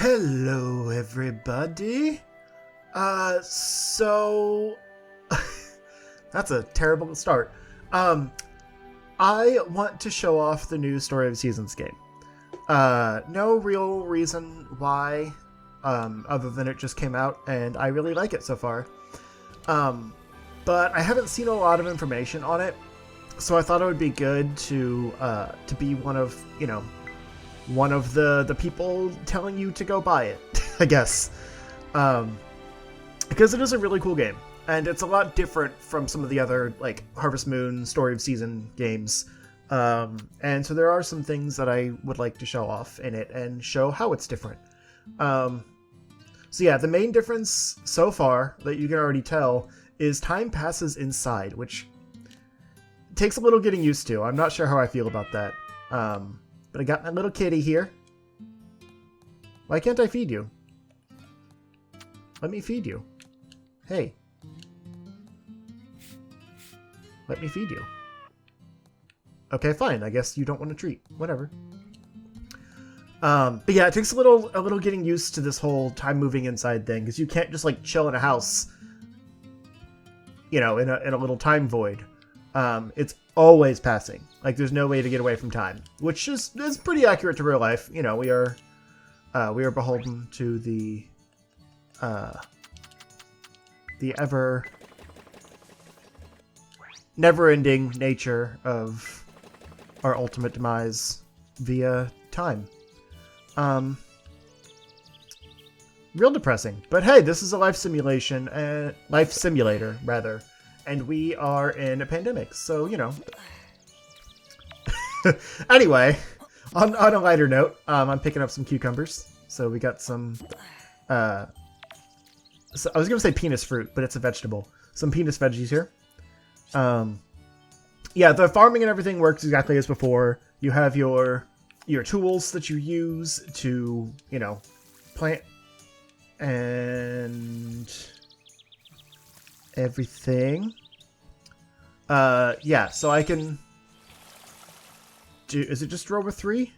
Hello, everybody. So that's a terrible start. I want to show off the new Story of Seasons game. No real reason why, other than it just came out and I really like it so far. But I haven't seen a lot of information on it, so I thought it would be good to be one of the people telling you to go buy it, I guess. Because it is a really cool game, and it's a lot different from some of the other, like, Harvest Moon, Story of Season games. And so there are some things that I would like to show off in it and show how it's different. So yeah, the main difference so far, that you can already tell, is time passes inside, which takes a little getting used to. I'm not sure how I feel about that. But I got my little kitty here. Why can't I feed you? Let me feed you. Hey. Let me feed you. Okay, fine. I guess you don't want a treat. Whatever. But yeah, it takes a little getting used to this whole time moving inside thing, because you can't just like chill in a house, in a little time void. It's always passing. Like, there's no way to get away from time, which is pretty accurate to real life. We are beholden to the ever never-ending nature of our ultimate demise via time. Real depressing. But hey, this is a life simulator, rather. And we are in a pandemic, so, Anyway, on a lighter note, I'm picking up some cucumbers. So we got some, so I was going to say penis fruit, but it's a vegetable. Some penis veggies here. Yeah, the farming and everything works exactly as before. You have your tools that you use to, plant and everything. Yeah, so I can do, is it just row with 3?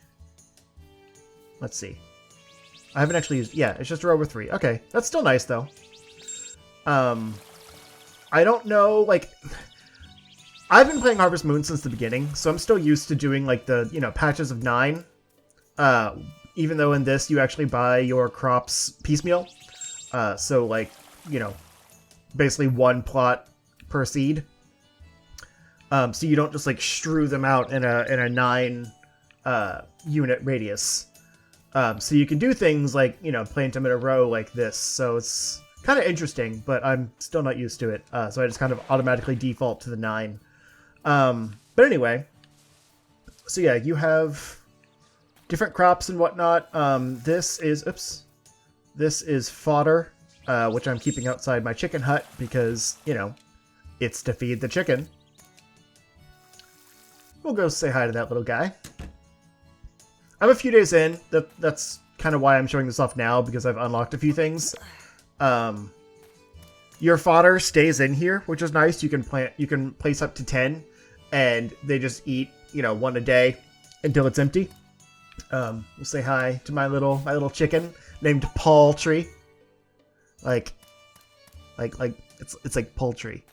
Let's see. I haven't actually used, yeah, it's just row with 3. Okay, that's still nice though. I don't know, like, I've been playing Harvest Moon since the beginning, so I'm still used to doing like the, patches of 9. Even though in this you actually buy your crops piecemeal. So like, basically one plot per seed. So you don't just like strew them out in a 9 unit radius. So you can do things like, plant them in a row like this. So it's kind of interesting, but I'm still not used to it. So I just kind of automatically default to the 9. But anyway, so yeah, you have different crops and whatnot. This is fodder, which I'm keeping outside my chicken hut because, it's to feed the chicken. We'll go say hi to that little guy. I'm a few days in. That's kind of why I'm showing this off now, because I've unlocked a few things. Your fodder stays in here, which is nice. You can place up to 10, and they just eat, 1 a day until it's empty. We'll say hi to my little chicken named Paltry. Like it's like poultry,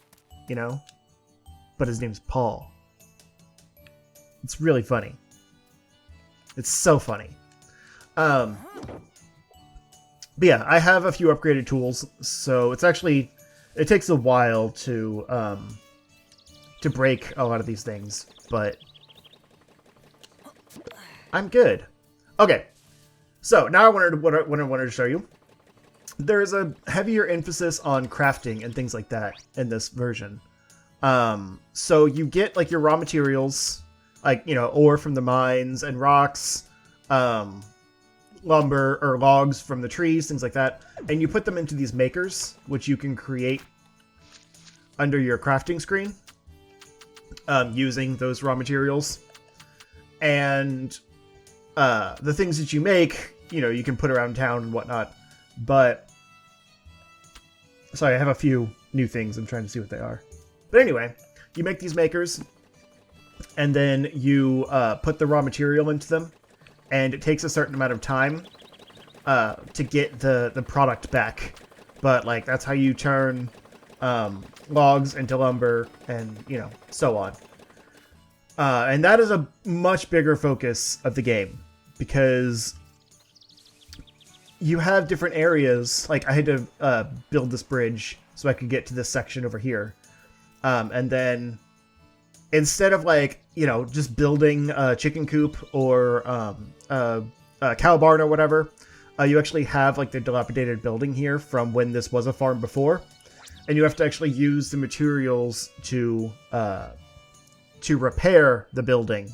but his name's Paul. It's really funny. It's so funny. But yeah, I have a few upgraded tools, so it takes a while to break a lot of these things, but I'm good. Okay, so now what I wanted to show you. There's a heavier emphasis on crafting and things like that in this version. So you get like your raw materials, like, ore from the mines and rocks, lumber or logs from the trees, things like that. And you put them into these makers, which you can create under your crafting screen, using those raw materials. And the things that you make, you can put around town and whatnot. But, sorry, I have a few new things. I'm trying to see what they are. But anyway, you make these makers, and then you put the raw material into them, and it takes a certain amount of time to get the product back. But like that's how you turn logs into lumber, and so on. And that is a much bigger focus of the game, because you have different areas. Like I had to build this bridge so I could get to this section over here. And then instead of like, just building a chicken coop or a cow barn or whatever, you actually have like the dilapidated building here from when this was a farm before. And you have to actually use the materials to repair the building.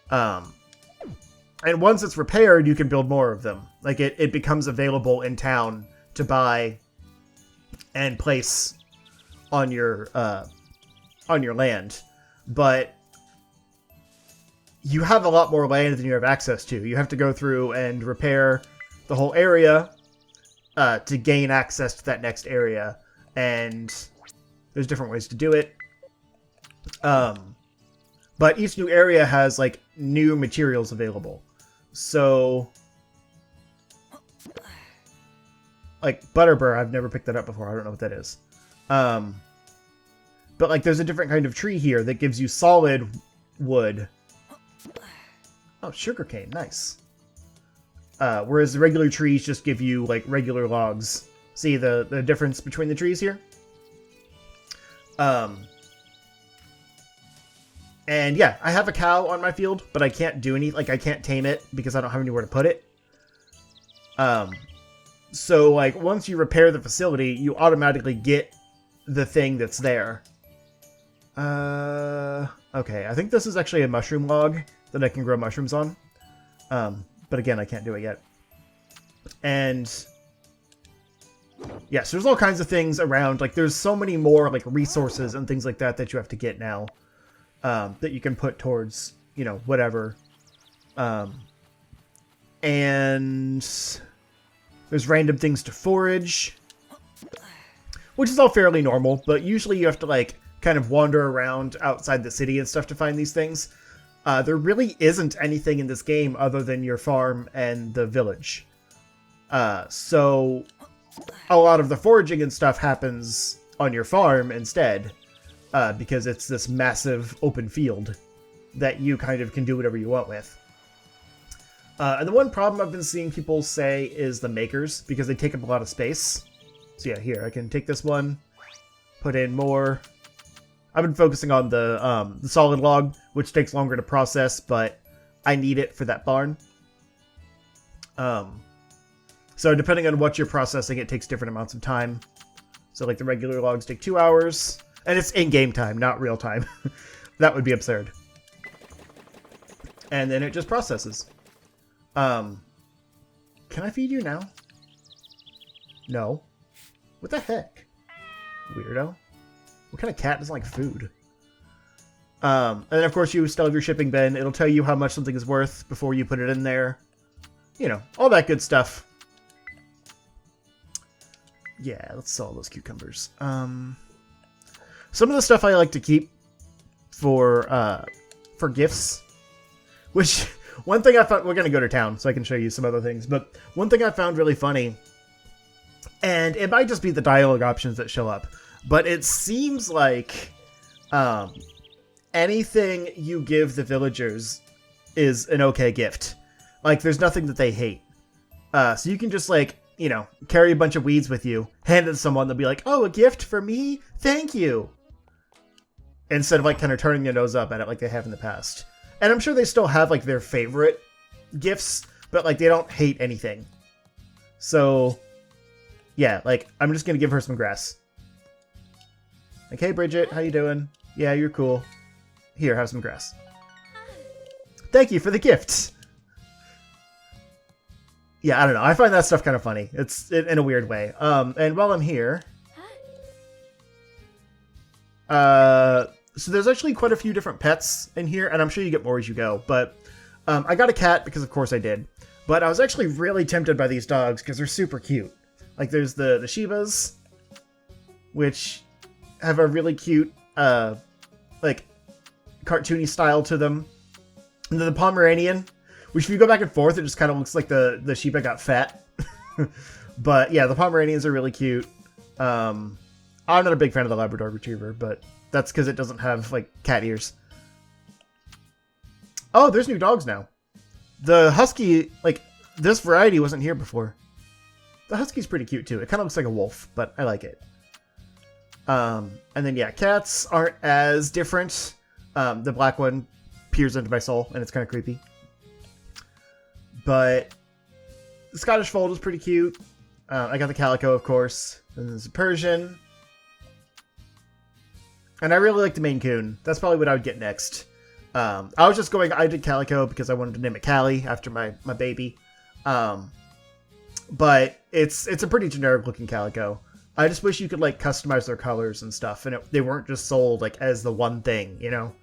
And once it's repaired, you can build more of them. Like it becomes available in town to buy and place on your land. But you have a lot more land than you have access to. You have to go through and repair the whole area to gain access to that next area. And there's different ways to do it. But each new area has like new materials available. So like butterbur, I've never picked that up before. I don't know what that is. But like there's a different kind of tree here that gives you solid wood. Oh, sugarcane, nice. Whereas the regular trees just give you like regular logs. See the difference between the trees here? And yeah, I have a cow on my field, but I can't do any, like I can't tame it because I don't have anywhere to put it. So like once you repair the facility, you automatically get the thing that's there. Okay, I think this is actually a mushroom log that I can grow mushrooms on. But again, I can't do it yet. And yeah, so there's all kinds of things around. Like there's so many more like resources and things like that that you have to get now. That you can put towards, whatever. And there's random things to forage, which is all fairly normal, but usually you have to like kind of wander around outside the city and stuff to find these things. There really isn't anything in this game other than your farm and the village. So a lot of the foraging and stuff happens on your farm instead. Because it's this massive open field that you kind of can do whatever you want with. And the one problem I've been seeing people say is the makers, because they take up a lot of space. So yeah, here, I can take this one, put in more. I've been focusing on the solid log, which takes longer to process, but I need it for that barn. So depending on what you're processing, it takes different amounts of time. So like the regular logs take 2 hours. And it's in-game time, not real time. That would be absurd. And then it just processes. Can I feed you now? No. What the heck? Weirdo. What kind of cat doesn't like food? And then of course you still have your shipping bin. It'll tell you how much something is worth before you put it in there. All that good stuff. Yeah, let's sell those cucumbers. Some of the stuff I like to keep for gifts, which one thing I found, we're going to go to town so I can show you some other things, but one thing I found really funny, and it might just be the dialogue options that show up, but it seems like anything you give the villagers is an okay gift. Like there's nothing that they hate. So you can just like, carry a bunch of weeds with you, hand it to someone, they'll be like, oh, a gift for me? Thank you. Instead of like kind of turning their nose up at it like they have in the past. And I'm sure they still have like their favorite gifts, but like they don't hate anything. So yeah, like I'm just gonna give her some grass. Like, hey Bridget, how you doing? Yeah, you're cool. Here, have some grass. Thank you for the gifts. Yeah, I don't know. I find that stuff kind of funny. It's in a weird way. And while I'm here, so there's actually quite a few different pets in here, and I'm sure you get more as you go, but I got a cat because of course I did. But I was actually really tempted by these dogs because they're super cute. Like there's the Shivas, which have a really cute, like, cartoony style to them. And then the Pomeranian, Which, if you go back and forth, it just kind of looks like the Shiba got fat. But yeah, the Pomeranians are really cute. I'm not a big fan of the Labrador Retriever, but that's because it doesn't have, like, cat ears. Oh, there's new dogs now. The Husky, like, this variety wasn't here before. The Husky's pretty cute, too. It kind of looks like a wolf, but I like it. And then, yeah, cats aren't as different. The black one peers into my soul, and it's kind of creepy. But the Scottish Fold is pretty cute. I got the Calico, of course. And there's a Persian. And I really like the Maine Coon. That's probably what I would get next. I did Calico because I wanted to name it Callie after my baby. But it's a pretty generic looking Calico. I just wish you could, like, customize their colors and stuff, and they weren't just sold, like, as the one thing, you know?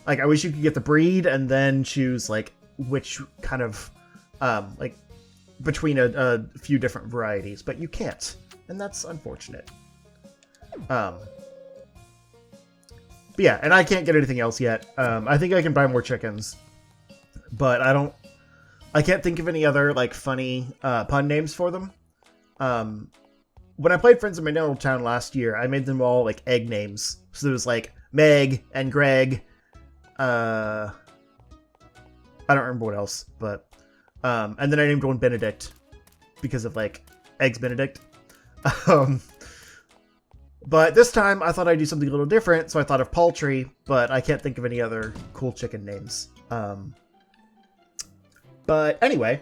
Like, I wish you could get the breed and then choose, like, which kind of, like, between a few different varieties, but you can't, and that's unfortunate. But yeah, and I can't get anything else yet. I think I can buy more chickens, but I can't think of any other, like, funny pun names for them. When I played Friends of Mineral Town last year, I made them all, like, egg names. So there was, like, Meg and Greg. I don't remember what else, but... and then I named one Benedict. Because of, like, Eggs Benedict. But this time, I thought I'd do something a little different, so I thought of Paltry, but I can't think of any other cool chicken names. But anyway...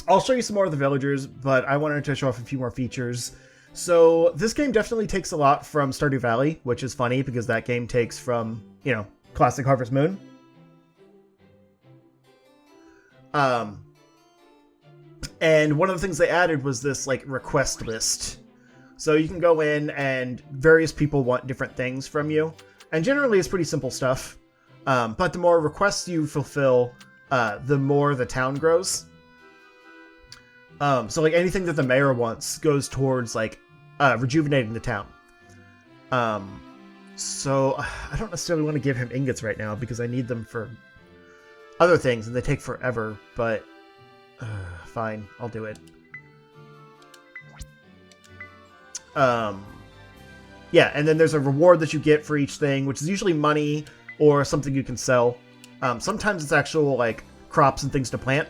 I'll show you some more of the villagers, but I wanted to show off a few more features. So this game definitely takes a lot from Stardew Valley, which is funny because that game takes from, you know, classic Harvest Moon. And one of the things they added was this, like, request list. So you can go in and various people want different things from you. And generally it's pretty simple stuff. But the more requests you fulfill, the more the town grows. So, like, anything that the mayor wants goes towards, like, rejuvenating the town. So, I don't necessarily want to give him ingots right now, because I need them for other things, and they take forever, but... fine, I'll do it. Yeah, and then there's a reward that you get for each thing, which is usually money, or something you can sell. Sometimes it's actual, like, crops and things to plant.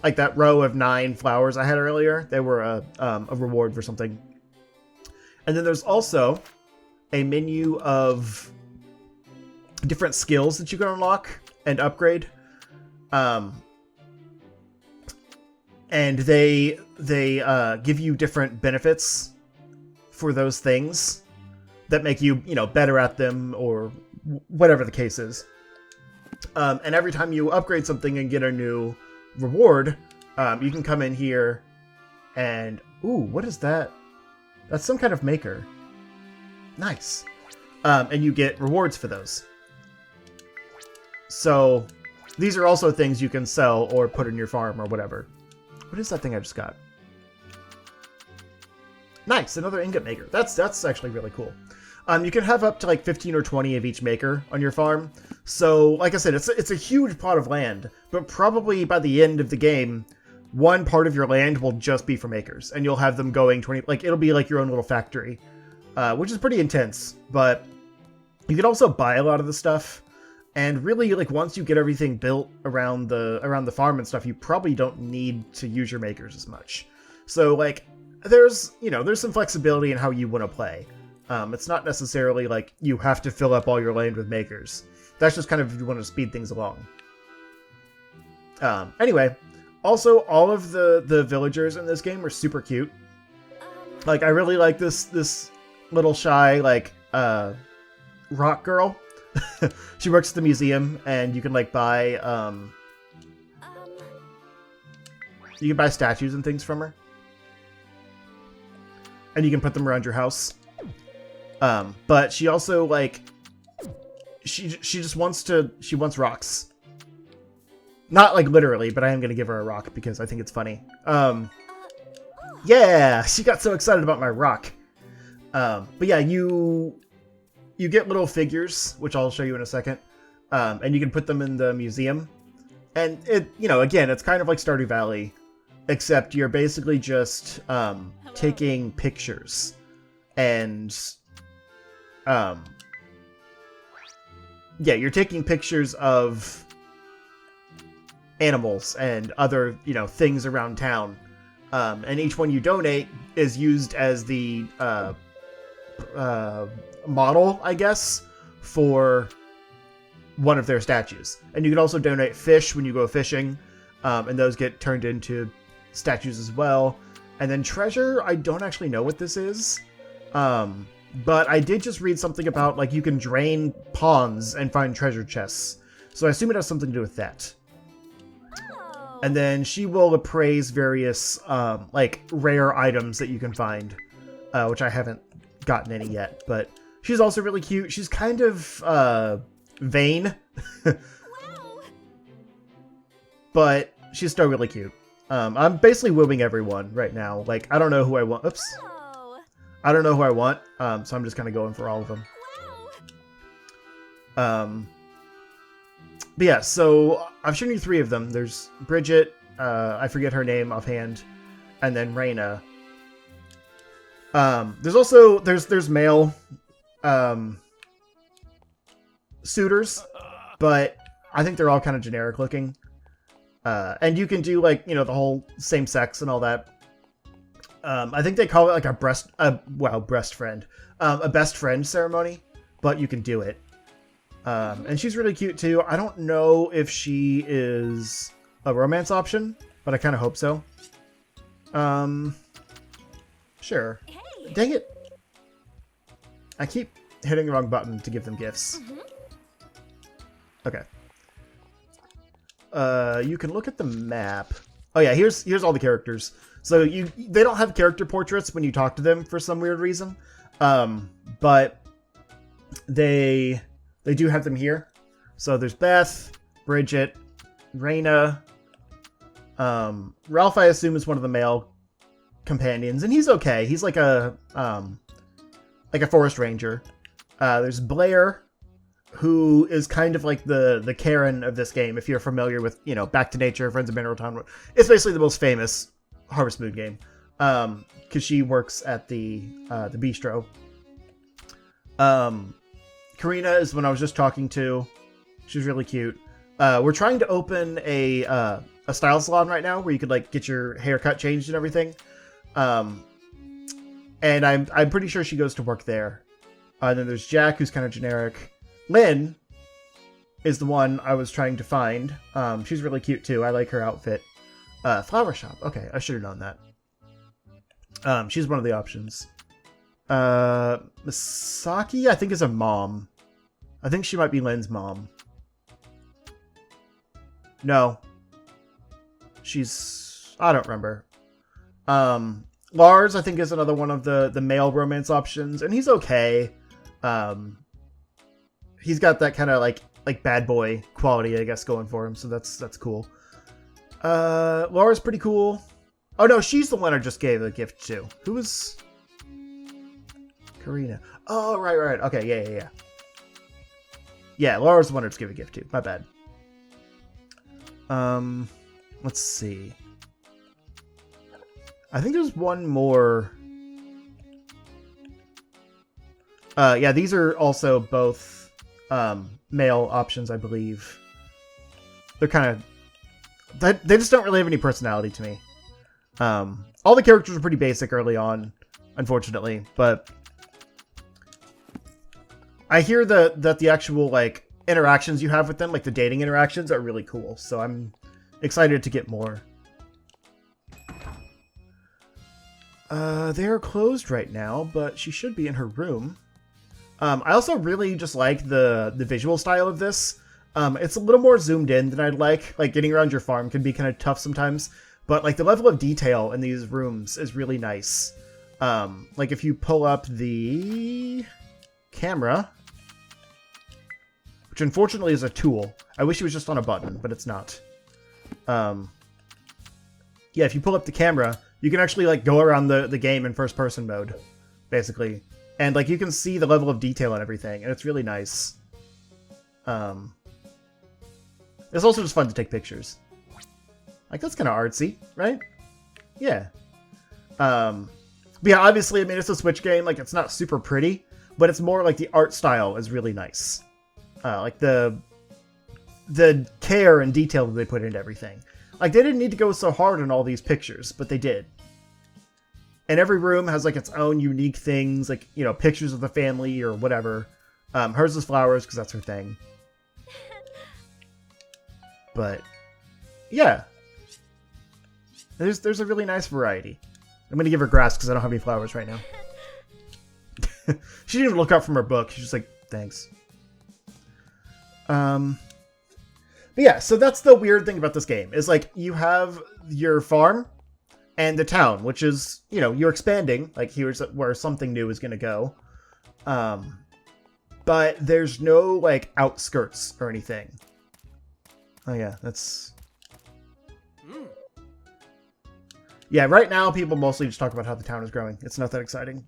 Like that row of 9 flowers I had earlier, they were a reward for something. And then there's also a menu of different skills that you can unlock and upgrade. And they give you different benefits for those things that make you, you know, better at them or whatever the case is. And every time you upgrade something and get a new reward, you can come in here and... Ooh, what is that? That's some kind of maker. Nice. And you get rewards for those. So, these are also things you can sell or put in your farm or whatever. What is that thing I just got? Nice, another ingot maker. That's actually really cool. You can have up to like 15 or 20 of each maker on your farm. So, like I said, it's a huge plot of land, but probably by the end of the game, one part of your land will just be for makers, and you'll have them going 20, like, it'll be like your own little factory, which is pretty intense, but you can also buy a lot of the stuff, and really, like, once you get everything built around the farm and stuff, you probably don't need to use your makers as much. So, like, there's some flexibility in how you want to play. It's not necessarily like you have to fill up all your land with makers. That's just kind of if you want to speed things along. Anyway, also all of the villagers in this game are super cute. Like, I really like this little shy, like, rock girl. She works at the museum, and you can, like, buy you can buy statues and things from her, and you can put them around your house. But she also, like, she just wants rocks. Not, like, literally, but I am going to give her a rock because I think it's funny. Yeah, she got so excited about my rock. But yeah, you get little figures, which I'll show you in a second. And you can put them in the museum. And it, you know, again, it's kind of like Stardew Valley, except you're basically just taking pictures and yeah, you're taking pictures of animals and other, you know, things around town. And each one you donate is used as the model, I guess, for one of their statues. And you can also donate fish when you go fishing, and those get turned into statues as well. And then treasure, I don't actually know what this is. But I did just read something about, like, you can drain ponds and find treasure chests. So I assume it has something to do with that. And then she will appraise various, like, rare items that you can find, which I haven't gotten any yet. But she's also really cute. She's kind of, vain. But she's still really cute. I'm basically wooing everyone right now. Like, I don't know who I want. Oops. I don't know who I want, so I'm just kind of going for all of them. But yeah, so I've shown you 3 of them. There's Bridget, I forget her name offhand, and then Reina. There's also, there's male suitors, but I think they're all kind of generic looking. And you can do, like, you know, the whole same sex and all that. I think they call it like a best friend ceremony, but you can do it. And she's really cute too. I don't know if she is a romance option, but I kind of hope so. Sure. Hey. Dang it. I keep hitting the wrong button to give them gifts. Okay. You can look at the map. Oh yeah, here's all the characters. So they don't have character portraits when you talk to them for some weird reason. But they do have them here. So there's Beth, Bridget, Reina, Ralph, I assume, is one of the male companions, and he's okay. He's like a forest ranger. There's Blair, who is kind of like the Karen of this game, if you're familiar with, you know, Back to Nature, Friends of Mineral Town. It's basically the most famous Harvest Moon game, because she works at the bistro. Karina is the one I was just talking to. She's really cute. We're trying to open a style salon right now where you could, like, get your haircut changed and everything. And I'm pretty sure she goes to work there. And then there's Jack, who's kind of generic. Lynn is the one I was trying to find. She's really cute too. I like her outfit. Flower shop. Okay, I should have known that. She's one of the options. Misaki, I think, is a mom. I think she might be Lynn's mom. No. I don't remember. Lars, I think, is another one of the male romance options, and he's okay. He's got that kind of like bad boy quality, I guess, going for him, so that's cool. Laura's pretty cool. Oh no, she's the one I just gave a gift to. Who was Karina? Oh, right. Okay, yeah. Yeah, Laura's the one I just gave a gift to. My bad. Let's see. I think there's one more. Yeah, these are also both male options, I believe. They're kind of... They just don't really have any personality to me. All the characters are pretty basic early on, unfortunately, but I hear that the actual, like, interactions you have with them, like the dating interactions, are really cool, so I'm excited to get more. They're closed right now, but she should be in her room. I also really just like the visual style of this. It's a little more zoomed in than I'd like. Like, getting around your farm can be kind of tough sometimes, but, like, the level of detail in these rooms is really nice. Like, if you pull up the camera, which unfortunately is a tool. I wish it was just on a button, but it's not. Yeah, if you pull up the camera, you can actually, like, go around the game in first-person mode, basically. And, like, you can see the level of detail and everything, and it's really nice. There's It's also just fun to take pictures. Like, that's kind of artsy, right? Yeah. But yeah, obviously, I mean, it's a Switch game. Like, it's not super pretty, but it's more like the art style is really nice. Like, the care and detail that they put into everything. Like, they didn't need to go so hard on all these pictures, but they did. And every room has, like, its own unique things, like, you know, pictures of the family or whatever. Hers is flowers, because that's her thing. But, yeah. There's a really nice variety. I'm going to give her grass, because I don't have any flowers right now. She didn't even look up from her book. She's just like, thanks. But yeah, so that's the weird thing about this game, is, like, you have your farm and the town, which is, you know, you're expanding. Like, here's where something new is going to go. But there's no, like, outskirts or anything. Oh, yeah, that's... Yeah, right now, people mostly just talk about how the town is growing. It's not that exciting.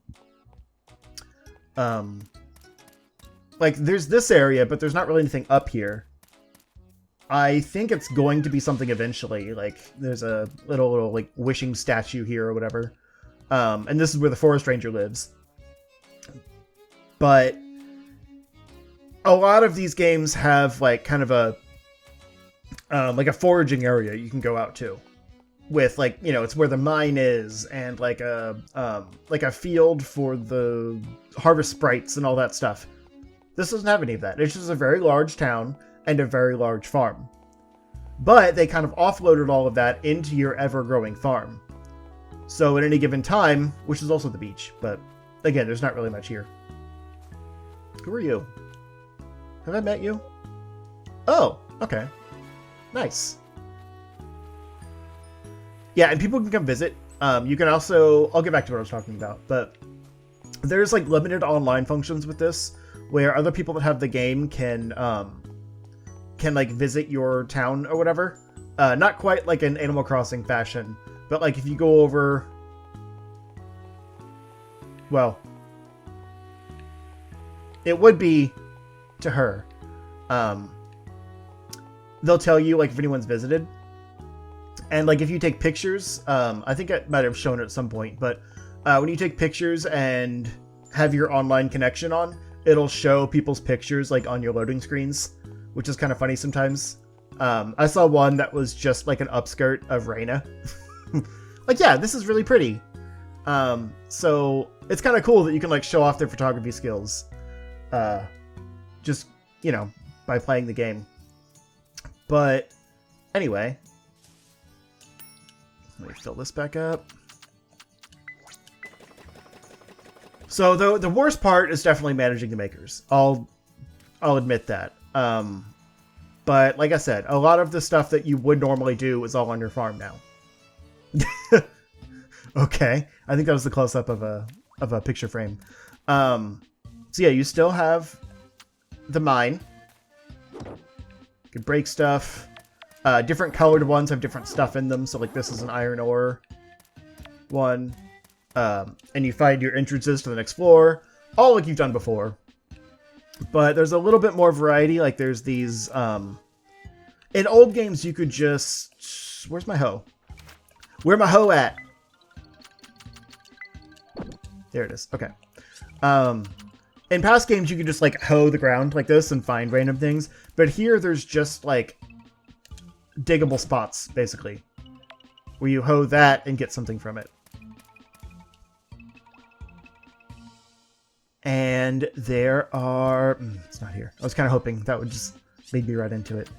Like, there's this area, but there's not really anything up here. I think it's going to be something eventually. Like, there's a little like, wishing statue here or whatever. And this is where the forest ranger lives. But a lot of these games have, like, kind of a... like a foraging area you can go out to. With, like, you know, it's where the mine is, and, like a field for the harvest sprites and all that stuff. This doesn't have any of that. It's just a very large town and a very large farm. But they kind of offloaded all of that into your ever-growing farm. So at any given time, which is also the beach, but again, there's not really much here. Who are you? Have I met you? Oh, okay. Nice. Yeah, and people can come visit. You can also... I'll get back to what I was talking about, but there's, like, limited online functions with this, where other people that have the game can like, visit your town or whatever. Not quite like an Animal Crossing fashion, but, like, if you go over... Well... It would be to her. They'll tell you, like, if anyone's visited. And, like, if you take pictures, I think I might have shown it at some point, but when you take pictures and have your online connection on, it'll show people's pictures, like, on your loading screens, which is kind of funny sometimes. I saw one that was just, like, an upskirt of Reina. Like, yeah, this is really pretty. So it's kind of cool that you can, like, show off their photography skills. Just, you know, by playing the game. But anyway, let me fill this back up. So the worst part is definitely managing the makers. I'll admit that. But like I said, a lot of the stuff that you would normally do is all on your farm now. Okay, I think that was the close-up of a picture frame. So yeah, you still have the mine. You can break stuff. Different colored ones have different stuff in them. So like this is an iron ore one. And you find your entrances to the next floor. All like you've done before. But there's a little bit more variety. Like there's these... in old games you could just... Where's my hoe? Where my hoe at? There it is. Okay. In past games, you could just, like, hoe the ground like this and find random things. But here, there's just, like, diggable spots, basically. Where you hoe that and get something from it. And there are... it's not here. I was kind of hoping that would just lead me right into it.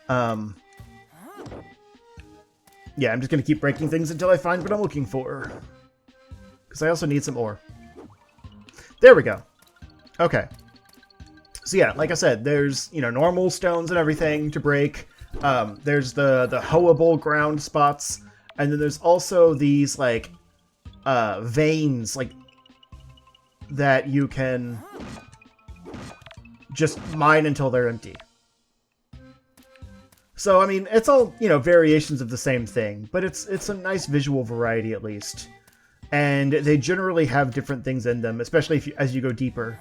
Yeah, I'm just going to keep breaking things until I find what I'm looking for. Because I also need some ore. There we go. Okay. So yeah, like I said, there's, you know, normal stones and everything to break. There's the hoeable ground spots. And then there's also these, like, veins, like, that you can just mine until they're empty. So, I mean, it's all, you know, variations of the same thing. But it's a nice visual variety, at least. And they generally have different things in them, especially as you go deeper.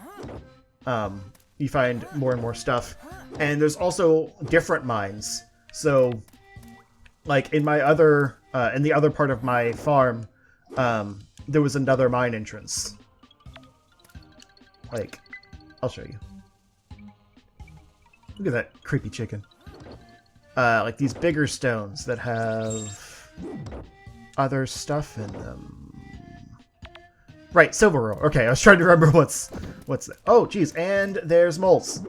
you find more and more stuff. And there's also different mines. So, like in my other, in the other part of my farm, there was another mine entrance. Like, I'll show you. Look at that creepy chicken. Like these bigger stones that have other stuff in them. Right, silver ore. Okay, I was trying to remember what's oh, geez, and there's moles.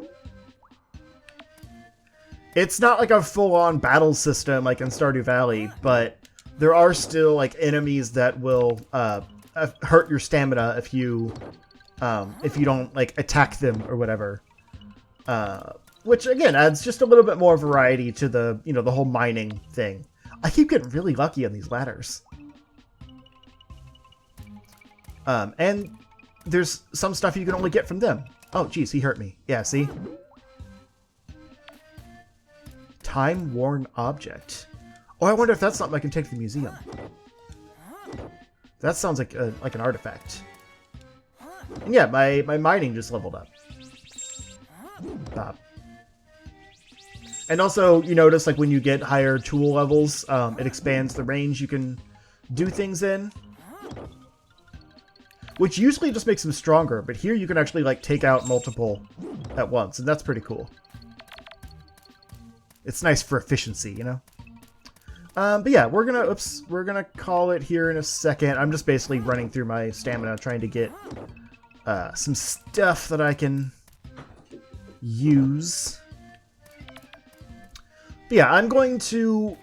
It's not like a full-on battle system like in Stardew Valley, but there are still like enemies that will hurt your stamina if you don't like attack them or whatever. Which again adds just a little bit more variety to the the whole mining thing. I keep getting really lucky on these ladders. And there's some stuff you can only get from them. Oh, geez, he hurt me. Yeah, see? Time-worn object. Oh, I wonder if that's something I can take to the museum. That sounds like an artifact. And yeah, my mining just leveled up. Bob. And also, you notice, like, when you get higher tool levels, it expands the range you can do things in. Which usually just makes them stronger, but here you can actually, like, take out multiple at once, and that's pretty cool. It's nice for efficiency, you know? But yeah, we're gonna call it here in a second. I'm just basically running through my stamina, trying to get some stuff that I can use. But yeah, I'm going to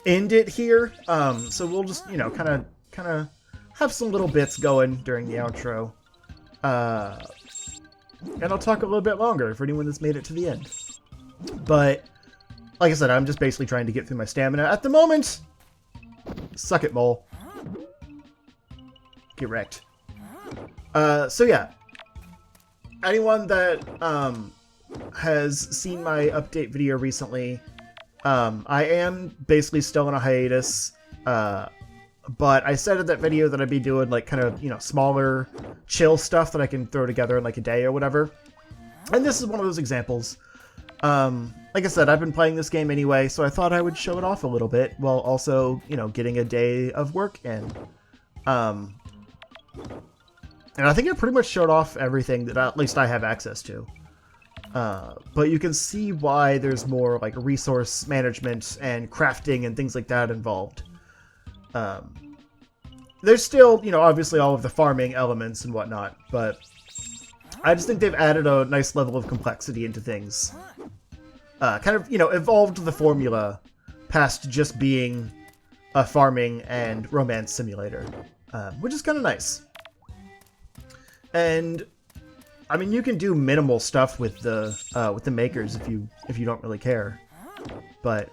end it here. So we'll just, kind of have some little bits going during the outro. And I'll talk a little bit longer for anyone that's made it to the end. But, like I said, I'm just basically trying to get through my stamina. At the moment, suck it, mole. Get wrecked. So yeah. Anyone that has seen my update video recently, I am basically still on a hiatus. But I said in that video that I'd be doing like kind of, smaller, chill stuff that I can throw together in like a day or whatever. And this is one of those examples. Like I said, I've been playing this game anyway, so I thought I would show it off a little bit while also, getting a day of work in. And I think I pretty much showed off everything that at least I have access to. But you can see why there's more like resource management and crafting and things like that involved. There's still, obviously all of the farming elements and whatnot, but I just think they've added a nice level of complexity into things. Kind of, evolved the formula past just being a farming and romance simulator, which is kind of nice. And I mean, you can do minimal stuff with the makers if you don't really care, but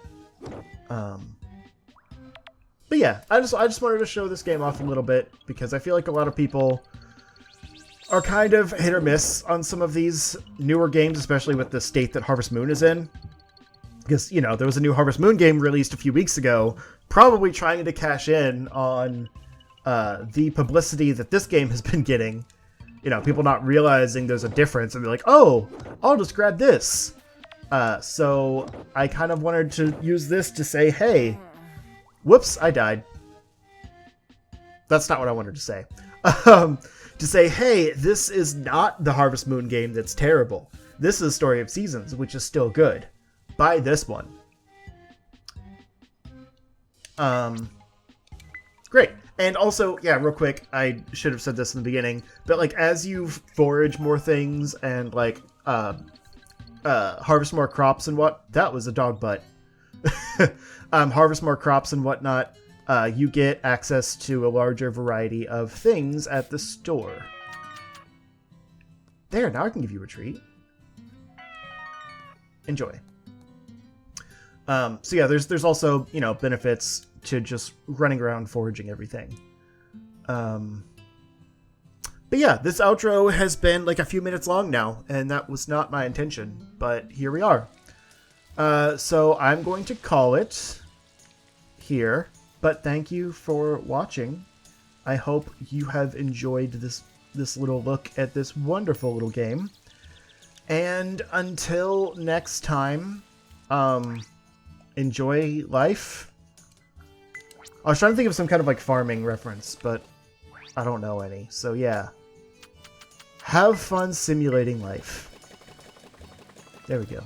yeah, I just wanted to show this game off a little bit because I feel like a lot of people are kind of hit or miss on some of these newer games, especially with the state that Harvest Moon is in. Because, there was a new Harvest Moon game released a few weeks ago, probably trying to cash in on the publicity that this game has been getting. People not realizing there's a difference, and they're like, oh, I'll just grab this. So I kind of wanted to use this to say, hey, whoops, I died. That's not what I wanted to say. To say, hey, this is not the Harvest Moon game that's terrible. This is Story of Seasons, which is still good. Buy this one. Great. And also, yeah, real quick, I should have said this in the beginning, but like as you forage more things and like harvest more crops and that was a dog butt. Harvest more crops and whatnot, you get access to a larger variety of things at the store. There, now I can give you a treat. Enjoy. So yeah, there's also, benefits to just running around foraging everything. But yeah, this outro has been like a few minutes long now, and that was not my intention, but here we are. So I'm going to call it here, but thank you for watching. I hope you have enjoyed this little look at this wonderful little game. And until next time, enjoy life. I was trying to think of some kind of like farming reference, but I don't know any. So yeah. Have fun simulating life. There we go.